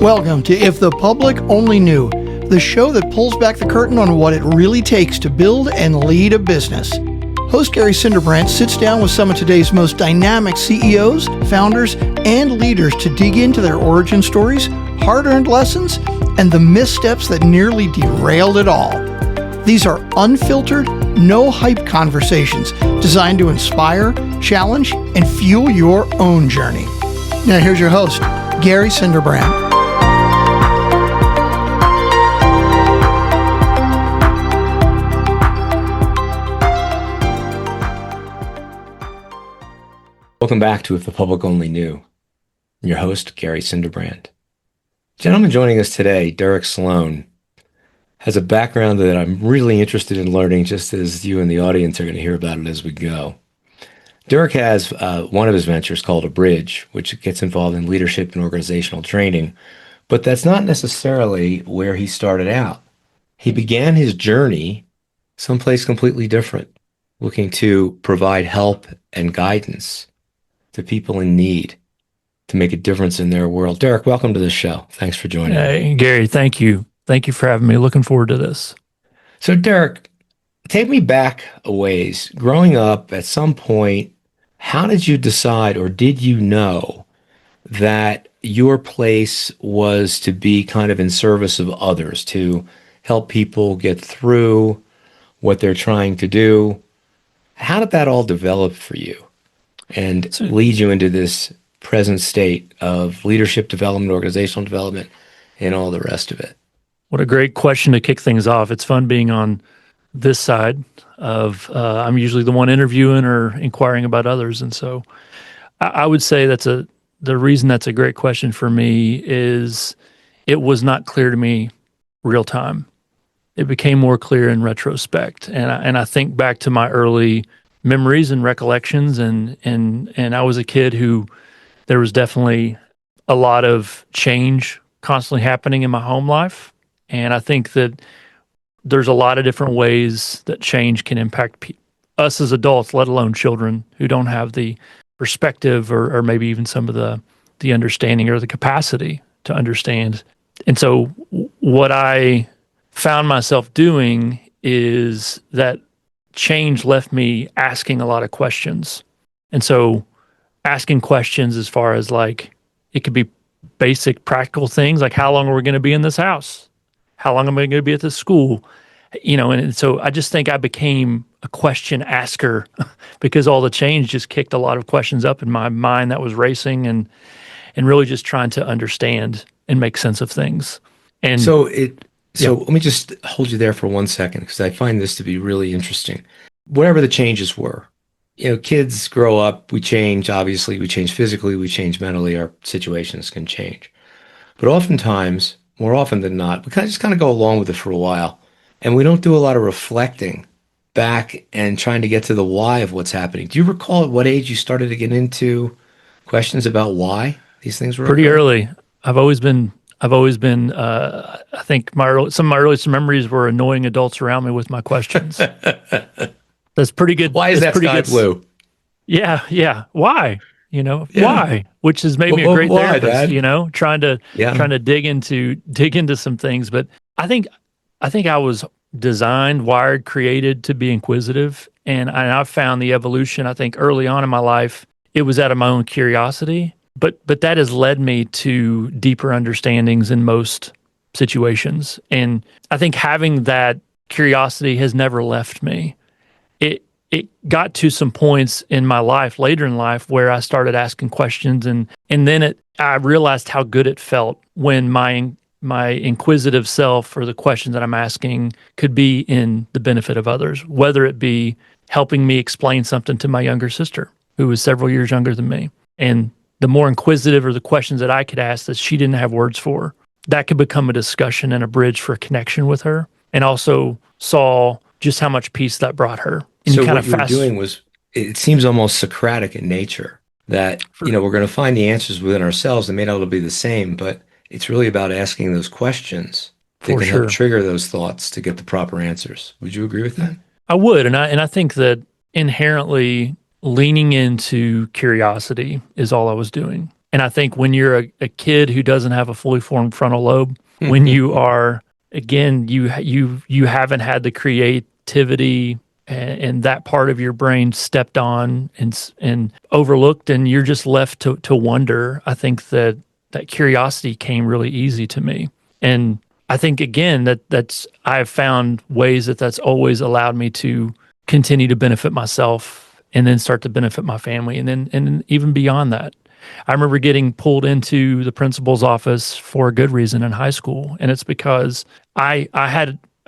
Welcome to If the Public Only Knew, the show that pulls back the curtain on what it really takes to build and lead a business. Host Gary Cinderbrandt sits down with some of today's most dynamic CEOs, founders, and leaders to dig into their origin stories, hard-earned lessons, and the missteps that nearly derailed it all. These are unfiltered, no-hype conversations designed to inspire, challenge, and fuel your own journey. Now here's your host, Gary Cinderbrandt. Welcome back to If the Public Only Knew. I'm your host, Gary Cinderbrandt. Gentleman joining us today, Derek Sloan, has a background that I'm really interested in learning, just as you and the audience are going to hear about it as we go. Derek has one of his ventures called A Bridge, which gets involved in leadership and organizational training, but that's not necessarily where he started out. He began his journey someplace completely different, looking to provide help and guidance to people in need to make a difference in their world. Derek, welcome to the show. Thanks for joining me. Gary, thank you. Thank you for having me. Looking forward to this. So Derek, take me back a ways. Growing up, at some point, how did you decide, or did you know, that your place was to be kind of in service of others, to help people get through what they're trying to do? How did that all develop for you and lead you into this present state of leadership development, organizational development, and all the rest of it? What a great question to kick things off. It's fun being on this side of, I'm usually the one interviewing or inquiring about others. And so I would say the reason that's a great question for me is it was not clear to me real time. It became more clear in retrospect. And I think back to my early memories and recollections, and I was a kid who there was definitely a lot of change constantly happening in my home life. And I think that there's a lot of different ways that change can impact us as adults, let alone children who don't have the perspective or maybe even some of the understanding or the capacity to understand. And so what I found myself doing is that change left me asking a lot of questions. And so asking questions as far as like, it could be basic practical things like, how long are we going to be in this house? How long am I going to be at this school? And so I just think I became a question asker because all the change just kicked a lot of questions up in my mind that was racing and really just trying to understand and make sense of things. And So let me just hold you there for 1 second, because I find this to be really interesting. Whatever the changes were, kids grow up, we change, obviously, we change physically, we change mentally, our situations can change. But oftentimes, more often than not, we just kind of go along with it for a while, and we don't do a lot of reflecting back and trying to get to the why of what's happening. Do you recall at what age you started to get into questions about why these things were pretty occurring? early? I've always been. I think some of my earliest memories were annoying adults around me with my questions. That's pretty good. Why is that sky blue? Yeah. Why? Why? Which has made me a great therapist. Dad? Trying to dig into some things. But I think I was designed, wired, created to be inquisitive, and I've found the evolution. I think early on in my life, it was out of my own curiosity. But that has led me to deeper understandings in most situations. And I think having that curiosity has never left me. It got to some points in my life, later in life, where I started asking questions, and then I realized how good it felt when my inquisitive self or the questions that I'm asking could be in the benefit of others, whether it be helping me explain something to my younger sister, who was several years younger than me. And the more inquisitive or the questions that I could ask that she didn't have words for, that could become a discussion and a bridge for a connection with her, and also saw just how much peace that brought her. And so what you were doing was, it seems almost Socratic in nature, that, we're going to find the answers within ourselves. They may not all be the same, but it's really about asking those questions that can help trigger those thoughts to get the proper answers. Would you agree with that? I would. And I think that inherently leaning into curiosity is all I was doing. And I think when you're a kid who doesn't have a fully formed frontal lobe, when you are, again, you haven't had the creativity and that part of your brain stepped on and overlooked, and you're just left to wonder. I think that curiosity came really easy to me. And I think, again, that's I've found ways that's always allowed me to continue to benefit myself and then start to benefit my family. And then even beyond that, I remember getting pulled into the principal's office for a good reason in high school. And it's because I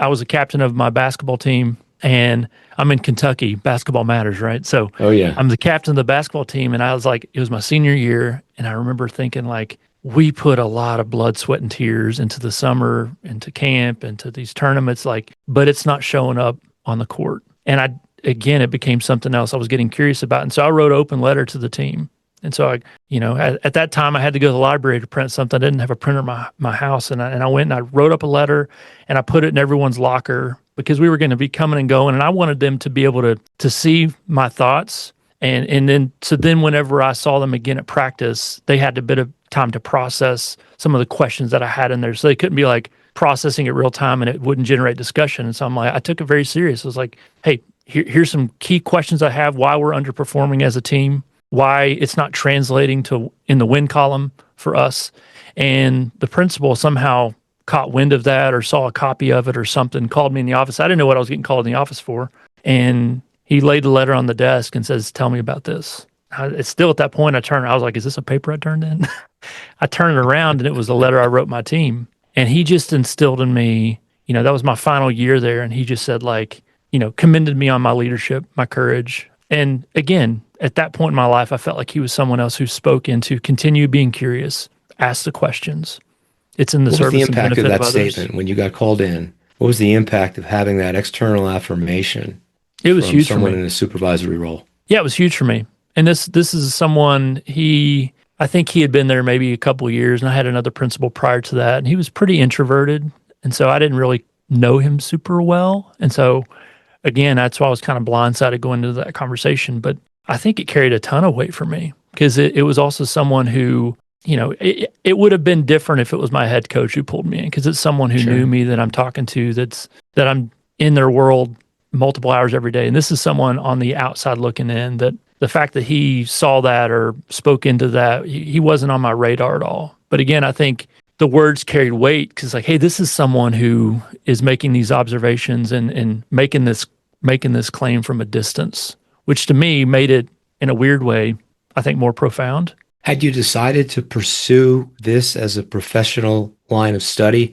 was a captain of my basketball team, and I'm in Kentucky. Basketball matters, right? So Oh, yeah. I'm the captain of the basketball team, and I was like, it was my senior year. And I remember thinking, like, we put a lot of blood, sweat, and tears into the summer, into camp, into these tournaments, but it's not showing up on the court. And again, it became something else I was getting curious about. And so I wrote an open letter to the team. And so at that time I had to go to the library to print something. I didn't have a printer in my house. And I went and I wrote up a letter and I put it in everyone's locker because we were going to be coming and going. And I wanted them to be able to see my thoughts. And then whenever I saw them again at practice, they had a bit of time to process some of the questions that I had in there. So they couldn't be like processing it real time and it wouldn't generate discussion. And so I took it very serious. I was like, hey, here's some key questions I have, why we're underperforming as a team, why it's not translating to in the win column for us. And the principal somehow caught wind of that or saw a copy of it or something, called me in the office. I didn't know what I was getting called in the office for. And he laid the letter on the desk and says, tell me about this. It's still at that point, I was like, is this a paper I turned in? I turned it around and it was a letter I wrote my team. And he just instilled in me, that was my final year there. And he just said, like, commended me on my leadership, my courage. And again, at that point in my life, I felt like he was someone else who spoke into continue being curious, ask the questions. It's in the service and benefit of others. What was the impact of that statement when you got called in? What was the impact of having that external affirmation? It was huge for me. Someone in a supervisory role. Yeah, it was huge for me. And this is someone, I think he had been there maybe a couple of years, and I had another principal prior to that, and he was pretty introverted. And so I didn't really know him super well. And so, again, that's why I was kind of blindsided going into that conversation. But I think it carried a ton of weight for me because it was also someone who, it would have been different if it was my head coach who pulled me in, because it's someone who knew me, that I'm talking to, that I'm in their world multiple hours every day. And this is someone on the outside looking in, that the fact that he saw that or spoke into that, he wasn't on my radar at all. But again, I think the words carried weight because, like, hey, this is someone who is making these observations and making this claim from a distance, which to me made it, in a weird way, I think, more profound. Had you decided to pursue this as a professional line of study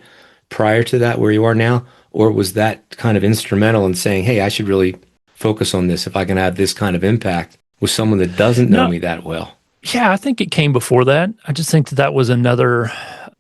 prior to that, where you are now? Or was that kind of instrumental in saying, hey, I should really focus on this if I can have this kind of impact with someone that doesn't know me that well? Yeah, I think it came before that. I just think that was another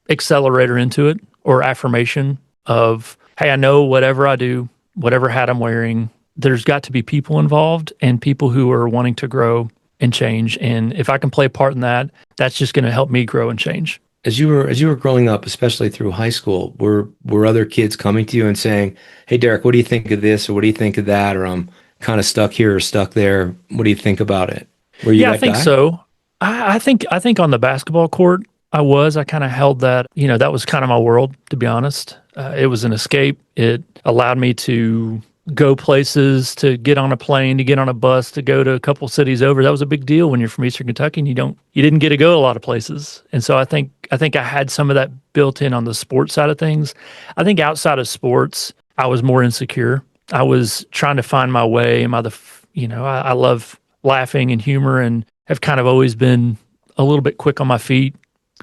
accelerator into it, or affirmation of, hey, I know whatever I do, whatever hat I'm wearing, there's got to be people involved and people who are wanting to grow and change. And if I can play a part in that, that's just going to help me grow and change. As you were growing up, especially through high school, were other kids coming to you and saying, hey, Derek, what do you think of this? Or what do you think of that? Or I'm kind of stuck here or stuck there. What do you think about it? Were you that guy? I think so. I think on the basketball court, I kind of held that, that was kind of my world, to be honest. It was an escape. It allowed me to go places, to get on a plane, to get on a bus, to go to a couple cities over. That was a big deal when you're from Eastern Kentucky and you didn't get to go to a lot of places. And so I think I had some of that built in on the sports side of things. I think outside of sports, I was more insecure. I was trying to find my way. I love laughing and humor and have kind of always been a little bit quick on my feet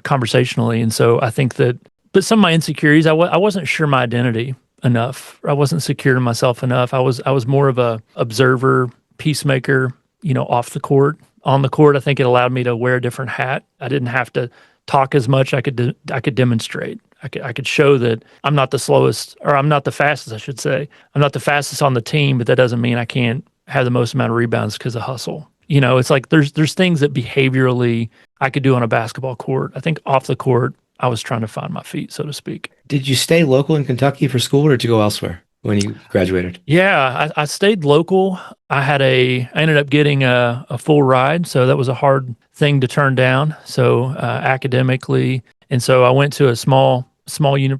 conversationally. And so I think but some of my insecurities, I wasn't sure my identity enough. I wasn't secure in myself enough. I was more of a observer, peacemaker, off the court. On the court, I think it allowed me to wear a different hat. I didn't have to talk as much. I could demonstrate. I could show that I'm not the slowest, or I'm not the fastest, I should say. I'm not the fastest on the team, but that doesn't mean I can't have the most amount of rebounds because of hustle. It's like there's things that behaviorally I could do on a basketball court. I think off the court, I was trying to find my feet, so to speak. Did you stay local in Kentucky for school, or did you go elsewhere? when you graduated? Yeah, I stayed local. I ended up getting a full ride, so that was a hard thing to turn down. So academically, and so I went to a small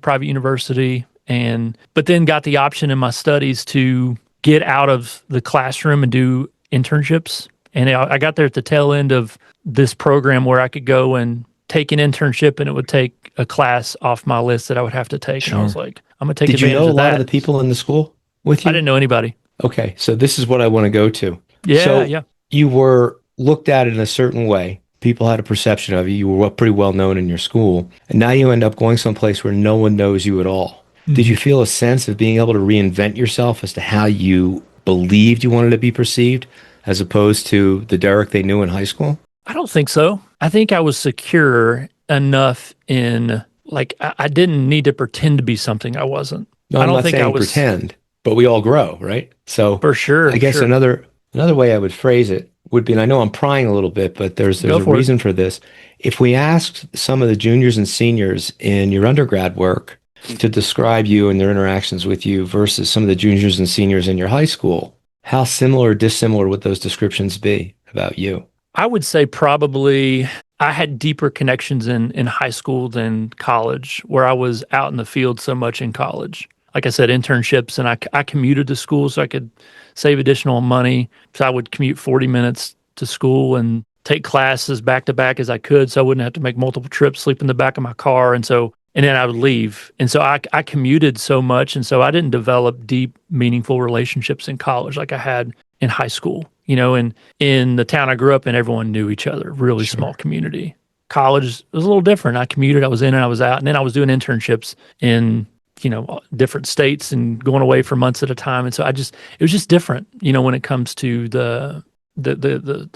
private university, but then got the option in my studies to get out of the classroom and do internships. And I got there at the tail end of this program where I could go and take an internship, and it would take a class off my list that I would have to take. And I was like, I'm going to take Did you advantage know a of lot that. of the people in the school with I you? didn't know anybody. Okay, so this is what I want to go to. Yeah, So yeah. you were looked at in a certain way. People had a perception of you. You were pretty well known in your school. And now you end up going someplace where no one knows you at all. Did you feel a sense of being able to reinvent yourself as to how you believed you wanted to be perceived as opposed to the Derek they knew in high school? I don't think so. I think I was secure enough in, like, I didn't need to pretend to be something I wasn't. No, I I'm don't not think I saying was. pretend, but we all grow, right? So For sure. I guess Sure. another way I would phrase it would be, and I know I'm prying a little bit, but there's Go a for it. reason for this. If we asked some of the juniors and seniors in your undergrad work to describe you and their interactions with you versus some of the juniors and seniors in your high school, how similar or dissimilar would those descriptions be about you? I would say probably I had deeper connections in high school than college, where I was out in the field so much in college. Like I said, internships, and I commuted to school so I could save additional money. So I would commute 40 minutes to school and take classes back to back as I could, so I wouldn't have to make multiple trips, sleep in the back of my car. And then I would leave. And so I commuted so much. And so I didn't develop deep, meaningful relationships in college like I had in high school. And in the town I grew up in, everyone knew each other, really small community. College was a little different. I commuted, I was in and I was out. And then I was doing internships in, different states and going away for months at a time. And so it was just different, when it comes to the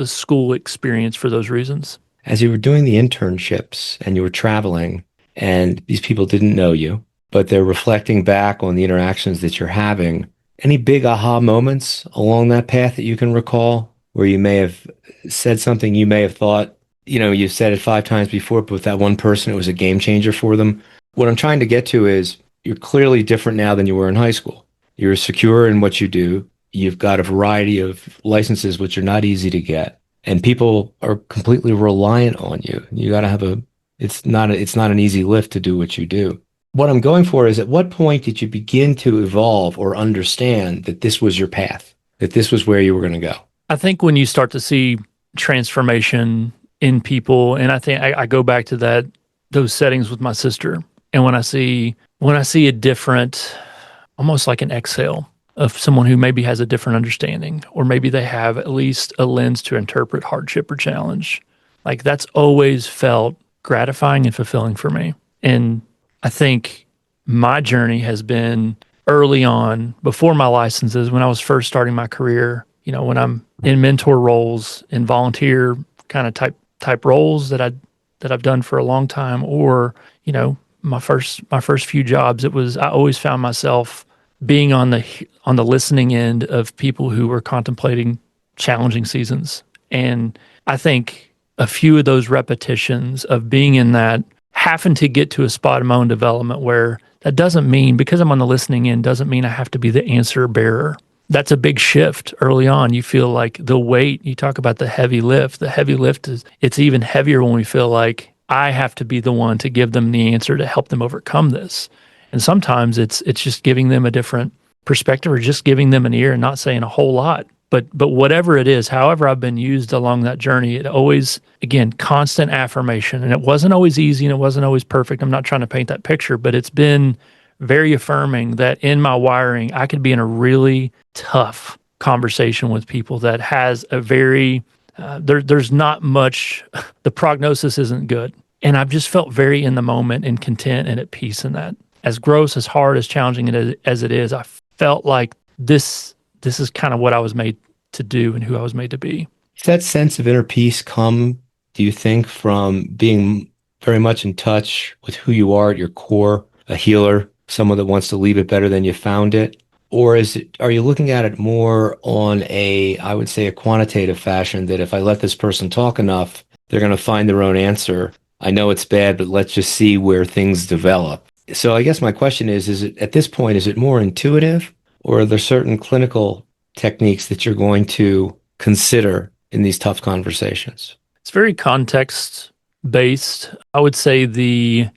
school experience for those reasons. As you were doing the internships and you were traveling, and these people didn't know you, but they're reflecting back on the interactions that you're having, any big aha moments along that path that you can recall where you may have said something you may have thought, you've said it 5 times before, but with that one person, it was a game changer for them? What I'm trying to get to is you're clearly different now than you were in high school. You're secure in what you do. You've got a variety of licenses, which are not easy to get. And people are completely reliant on you. You got to have it's not an easy lift to do what you do. What I'm going for is, at what point did you begin to evolve or understand that this was your path, that this was where you were going to go? I think when you start to see transformation in people, and I think I go back to those settings with my sister, and when I see a different, almost like an exhale of someone who maybe has a different understanding, or maybe they have at least a lens to interpret hardship or challenge, like that's always felt gratifying and fulfilling for me. And I think my journey has been early on, before my licenses, when I was first starting my career, when I'm in mentor roles, in volunteer kind of type roles that I've done for a long time, or, my first few jobs, I always found myself being on the listening end of people who were contemplating challenging seasons. And I think a few of those repetitions of being in that, having to get to a spot in my own development where that doesn't mean, because I'm on the listening end, doesn't mean I have to be the answer bearer. That's a big shift early on. You feel like the weight, you talk about the heavy lift. The heavy lift it's even heavier when we feel like I have to be the one to give them the answer to help them overcome this. And sometimes it's just giving them a different perspective, or just giving them an ear and not saying a whole lot. But whatever it is, however I've been used along that journey, it always, again, constant affirmation. And it wasn't always easy and it wasn't always perfect. I'm not trying to paint that picture, but it's been very affirming that in my wiring, I could be in a really tough conversation with people that has a very, there's not much, the prognosis isn't good. And I've just felt very in the moment and content and at peace in that. As gross, as hard, as challenging as it is, I felt like this is kind of what I was made to do and who I was made to be. Does that sense of inner peace come, do you think, from being very much in touch with who you are at your core, a healer, someone that wants to leave it better than you found it? Or are you looking at it more on I would say, a quantitative fashion, that if I let this person talk enough, they're going to find their own answer? I know it's bad, but let's just see where things develop. So I guess my question is it at this point, is it more intuitive or are there certain clinical techniques that you're going to consider in these tough conversations? It's very context based. I would say the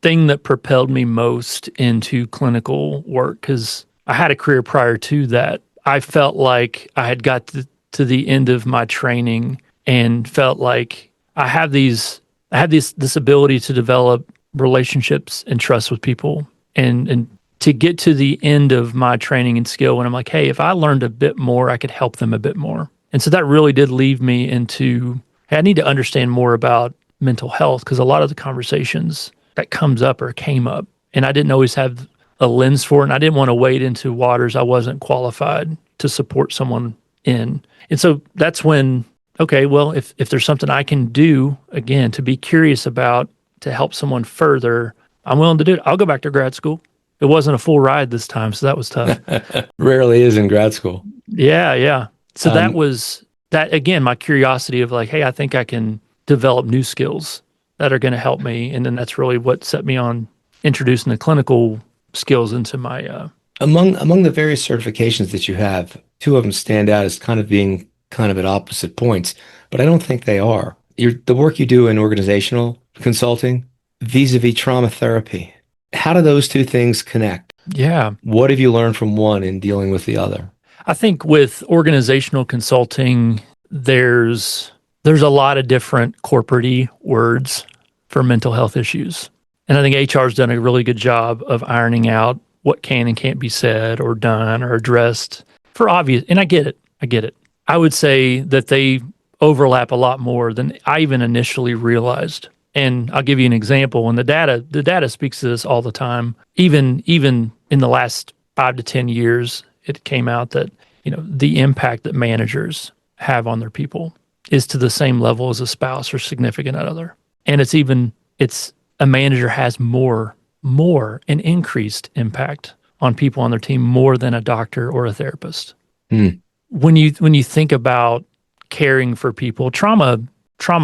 thing that propelled me most into clinical work, because I had a career prior to that, I felt like I had got to the end of my training and felt like I have this ability to develop relationships and trust with people, and to get to the end of my training and skill when I'm like, hey, if I learned a bit more, I could help them a bit more. And so that really did lead me into, hey, I need to understand more about mental health, because a lot of the conversations that comes up or came up, and I didn't always have a lens for it, and I didn't want to wade into waters I wasn't qualified to support someone in. And so that's when, okay, well, if there's something I can do, again, to be curious about, to help someone further, I'm willing to do it. I'll go back to grad school. It wasn't a full ride this time, so that was tough. Rarely is in grad school. Yeah, yeah. So that was that, again, my curiosity of like, hey, I think I can develop new skills that are going to help me. And then that's really what set me on introducing the clinical skills into my Among the various certifications that you have, two of them stand out as kind of being kind of at opposite points, but I don't think they are. The work you do in organizational consulting vis-a-vis trauma therapy. How do those two things connect? yeah. What have you learned from one in dealing with the other? I think with organizational consulting, there's a lot of different corporate-y words for mental health issues. And I think HR's done a really good job of ironing out what can and can't be said or done or addressed for obvious. And I get it. I would say that they overlap a lot more than I even initially realized. And I'll give you an example. And the data speaks to this all the time. Even in the last 5 to 10 years, it came out that, the impact that managers have on their people is to the same level as a spouse or significant other. And it's a manager has more an increased impact on people on their team more than a doctor or a therapist. When you think about caring for people, trauma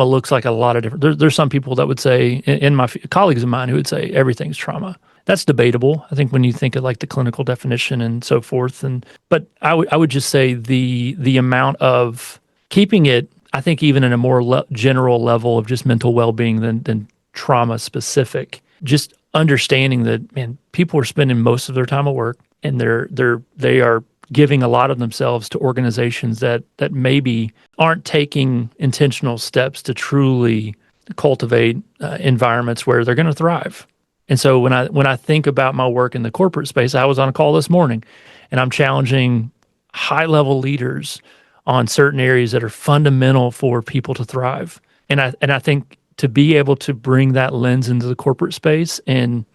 looks like a lot of different. There's some people that would say, and my colleagues of mine who would say everything's trauma. That's debatable. I think when you think of like the clinical definition and so forth, but I would just say the amount of keeping it, I think even in a more general level of just mental well-being than trauma specific, just understanding that, man, people are spending most of their time at work, and they are giving a lot of themselves to organizations that maybe aren't taking intentional steps to truly cultivate environments where they're going to thrive. And so when I think about my work in the corporate space, I was on a call this morning, and I'm challenging high-level leaders on certain areas that are fundamental for people to thrive. And I think to be able to bring that lens into the corporate space, and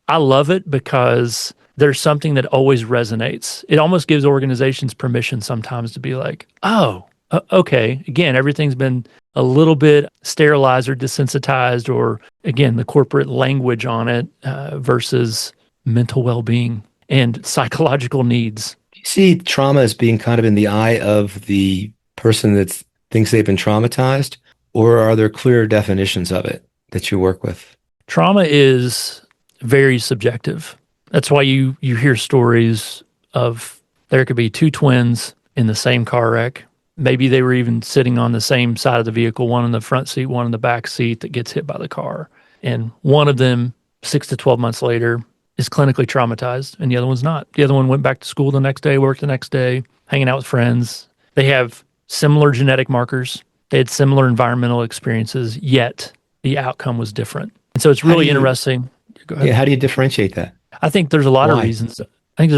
I love it because there's something that always resonates. It almost gives organizations permission sometimes to be like, oh, okay, again, everything's been a little bit sterilized or desensitized, or again, the corporate language on it versus mental well-being and psychological needs. Do you see trauma as being kind of in the eye of the person that thinks they've been traumatized, or are there clear definitions of it that you work with? Trauma is very subjective. That's why you hear stories of there could be two twins in the same car wreck. Maybe they were even sitting on the same side of the vehicle, one in the front seat, one in the back seat, that gets hit by the car. And one of them, 6 to 12 months later, is clinically traumatized, and the other one's not. The other one went back to school the next day, worked the next day, hanging out with friends. They have similar genetic markers. They had similar environmental experiences, yet the outcome was different. And so it's really interesting. Go ahead. Yeah, how do you differentiate that? I think there's a lot Why? of reasons. I think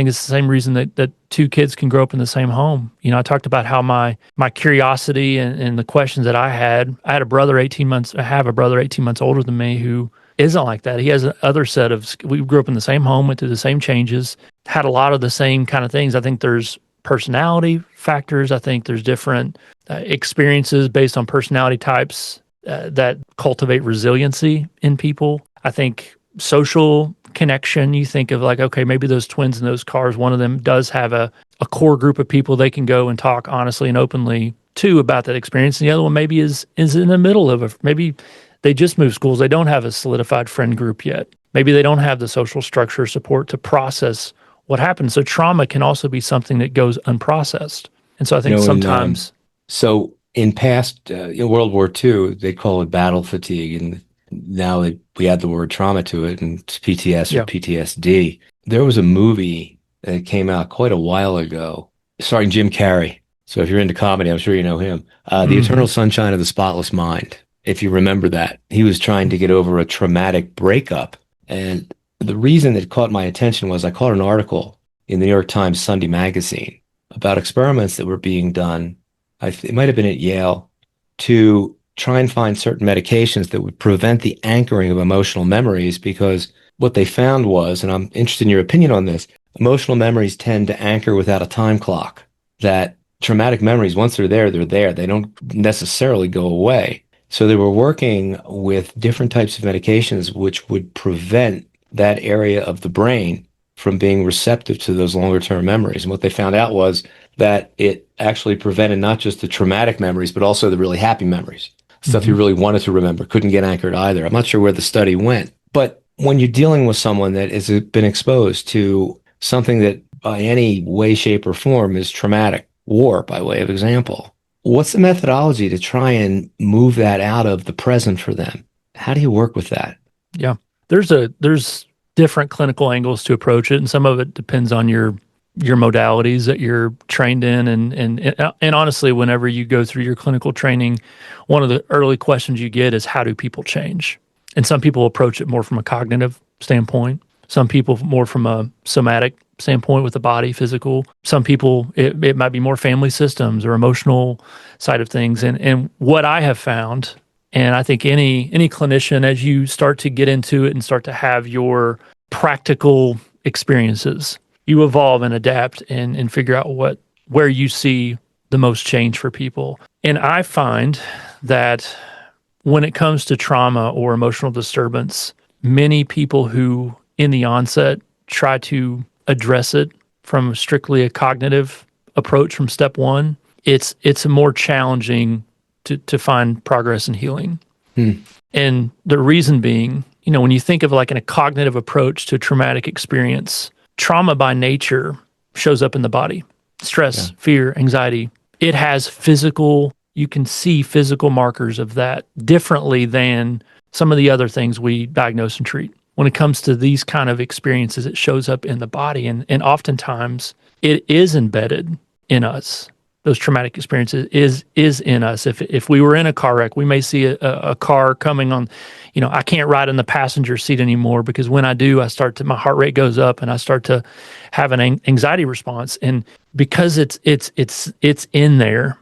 it's the same reason that two kids can grow up in the same home. I talked about how my curiosity and the questions that I had a brother 18 months older than me who isn't like that. He has another set of, we grew up in the same home, went through the same changes, had a lot of the same kind of things. I think there's personality factors. I think there's different experiences based on personality types that cultivate resiliency in people. I think social connection, you think of like, okay, maybe those twins in those cars, one of them does have a core group of people they can go and talk honestly and openly to about that experience. And the other one maybe is in the middle of maybe they just moved schools. They don't have a solidified friend group yet. Maybe they don't have the social structure support to process what happened. So trauma can also be something that goes unprocessed. And so I think sometimes. So in past, in World War II, they call it battle fatigue. And now we add the word trauma to it, and it's PTS or PTSD. There was a movie that came out quite a while ago starring Jim Carrey. So if you're into comedy, I'm sure you know him. The Eternal Sunshine of the Spotless Mind. If you remember that, he was trying to get over a traumatic breakup. And the reason that caught my attention was I caught an article in the New York Times Sunday magazine about experiments that were being done. It might have been at Yale, to try and find certain medications that would prevent the anchoring of emotional memories, because what they found was, and I'm interested in your opinion on this, emotional memories tend to anchor without a time clock. That traumatic memories, once they're there, they're there. They don't necessarily go away. So they were working with different types of medications which would prevent that area of the brain from being receptive to those longer term memories. And what they found out was that it actually prevented not just the traumatic memories, but also the really happy memories. Stuff you really wanted to remember, couldn't get anchored either. I'm not sure where the study went. But when you're dealing with someone that has been exposed to something that by any way, shape, or form is traumatic, war by way of example, what's the methodology to try and move that out of the present for them? How do you work with that? Yeah. There's different clinical angles to approach it, and some of it depends on your modalities that you're trained in, and honestly, whenever you go through your clinical training, one of the early questions you get is, how do people change? And some people approach it more from a cognitive standpoint. Some people more from a somatic standpoint with the body, physical. Some people, it might be more family systems or emotional side of things. And what I have found, and I think any clinician, as you start to get into it and start to have your practical experiences, you evolve and adapt and figure out where you see the most change for people. And I find that when it comes to trauma or emotional disturbance, many people who in the onset try to address it from strictly a cognitive approach from step one, it's more challenging to find progress and healing. And the reason being, when you think of like a cognitive approach to a traumatic experience, trauma by nature shows up in the body. Stress, fear, anxiety. It has you can see physical markers of that differently than some of the other things we diagnose and treat. When it comes to these kind of experiences, it shows up in the body, and oftentimes it is embedded in us. Those traumatic experiences is in us. If we were in a car wreck, we may see a car coming on, I can't ride in the passenger seat anymore, because when I do, my heart rate goes up and I start to have an anxiety response. And because it's in there,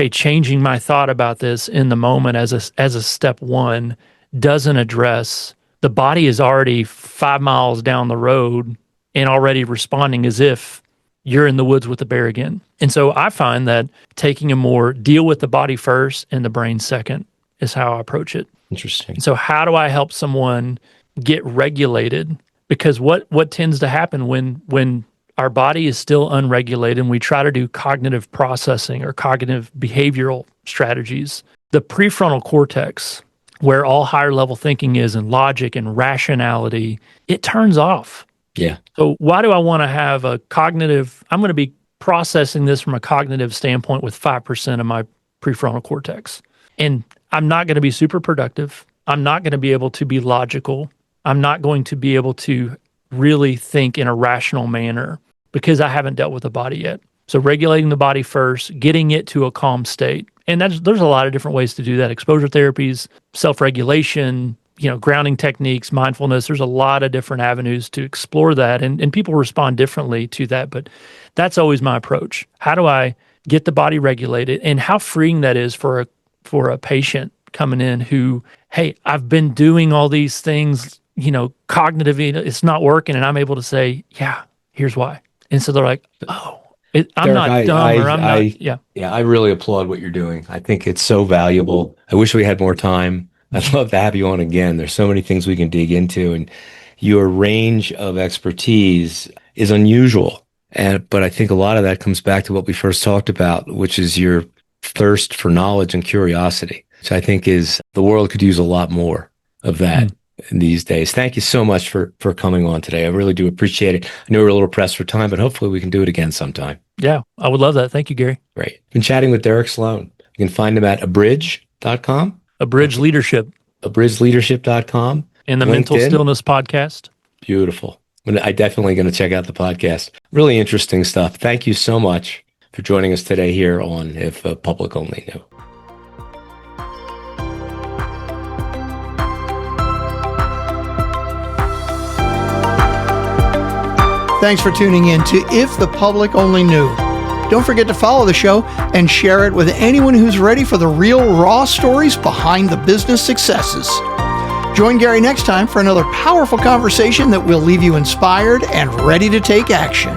changing my thought about this in the moment as a step one doesn't address. The body is already 5 miles down the road and already responding as if you're in the woods with the bear again. And so I find that taking a more deal with the body first and the brain second is how I approach it. Interesting. So how do I help someone get regulated? Because what tends to happen when our body is still unregulated and we try to do cognitive processing or cognitive behavioral strategies, the prefrontal cortex, where all higher level thinking is and logic and rationality, it turns off. Yeah. So why do I want to have I'm going to be processing this from a cognitive standpoint with 5% of my prefrontal cortex. And I'm not going to be super productive. I'm not going to be able to be logical. I'm not going to be able to really think in a rational manner because I haven't dealt with the body yet. So regulating the body first, getting it to a calm state. And there's a lot of different ways to do that. Exposure therapies, self-regulation, grounding techniques, mindfulness. There's a lot of different avenues to explore that. And people respond differently to that. But that's always my approach. How do I get the body regulated? And how freeing that is for a patient coming in who, hey, I've been doing all these things, cognitively, it's not working. And I'm able to say, yeah, here's why. And so they're like, oh, I'm Derek, not dumb, or I'm not. Yeah. Yeah, I really applaud what you're doing. I think it's so valuable. I wish we had more time. I'd love to have you on again. There's so many things we can dig into, and your range of expertise is unusual. But I think a lot of that comes back to what we first talked about, which is your thirst for knowledge and curiosity, which I think is the world could use a lot more of that. these days. Thank you so much for coming on today. I really do appreciate it. I know we're a little pressed for time, but hopefully we can do it again sometime. Yeah, I would love that. Thank you, Gary. Great. Been chatting with Derek Sloan. You can find him at abridge.com. Abridge Leadership. abridgeleadership.com. And the LinkedIn. Mental Stillness Podcast. Beautiful. I'm definitely going to check out the podcast. Really interesting stuff. Thank you so much for joining us today here on If the Public Only Knew. Thanks for tuning in to If the Public Only Knew. Don't forget to follow the show and share it with anyone who's ready for the real, raw stories behind the business successes. Join Gary next time for another powerful conversation that will leave you inspired and ready to take action.